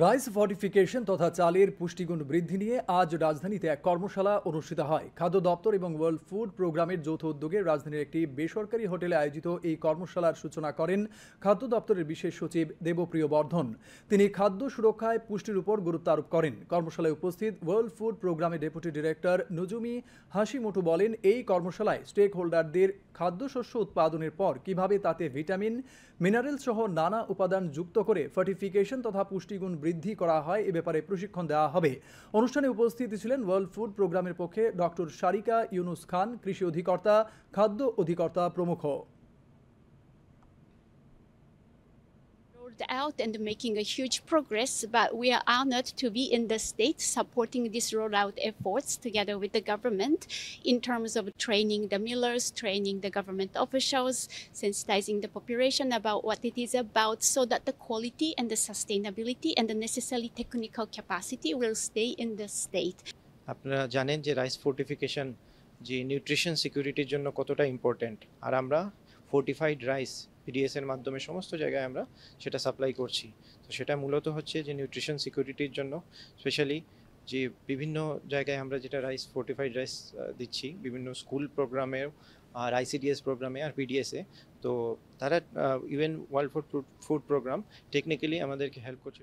Rice fortification তথা চালের পুষ্টিগুণ বৃদ্ধি নিয়ে আজ রাজধানীতে এক কর্মশালা অনুষ্ঠিত হয়। খাদ্য দপ্তর এবং ওয়ার্ল্ড ফুড প্রোগ্রামের যৌথ উদ্যোগে রাজধানীর একটি বেসরকারি হোটেলে আয়োজিত এই কর্মশালার সূচনা করেন খাদ্য দপ্তরের বিশেষ সচিব দেবপ্রিয় বর্ধন। তিনি খাদ্য সুরক্ষায় পুষ্টির উপর গুরুত্ব আরোপ করেন। কর্মশালায় উপস্থিত ওয়ার্ল্ড ফুড প্রোগ্রামের ডেপুটি ডিরেক্টর নজুমি হাসিমোটু বলেন, এই কর্মশালায় স্টেক হোল্ডারদের খাদ্যশস্য উৎপাদনের পর কিভাবে তাতে ভিটামিন, মিনারেল সহ নানা উপাদান যুক্ত করে ফর্টিফিকেশন তথা পুষ্টিগুণ বৃদ্ধি করা হয় এ ব্যাপারে প্রশিক্ষণ দেওয়া হবে। অনুষ্ঠানে উপস্থিত ছিলেন ওয়ার্ল্ড ফুড প্রোগ্রামের পক্ষে ডক্টর শারিকা ইউনুস খান, কৃষি অধিকর্তা, খাদ্য অধিকর্তা প্রমুখ। Out and making a huge progress, but we are honored to be in the state supporting these rollout efforts together with the government in terms of training the millers, training the government officials, sensitizing the population about what it is about so that the quality and the sustainability and the necessary technical capacity will stay in the state. আপনারা জানেন যে rice ফোর্টিফিকেশন যে nutrition সিকিউরিটির জন্য কতটা important, আর আমরা fortified rice PDS এর মাধ্যমে সমস্ত জায়গায় আমরা সেটা সাপ্লাই করছি। তো সেটা মূলত হচ্ছে যে নিউট্রিশন সিকিউরিটির জন্য, স্পেশালি যে বিভিন্ন জায়গায় আমরা যেটা রাইস ফোর্টিফাইড রাইস দিচ্ছি, বিভিন্ন স্কুল প্রোগ্রামে আর আইসিডিএস প্রোগ্রামে আর পিডিএসে। তো তারা even world food programme technically আমাদেরকে হেল্প করছে।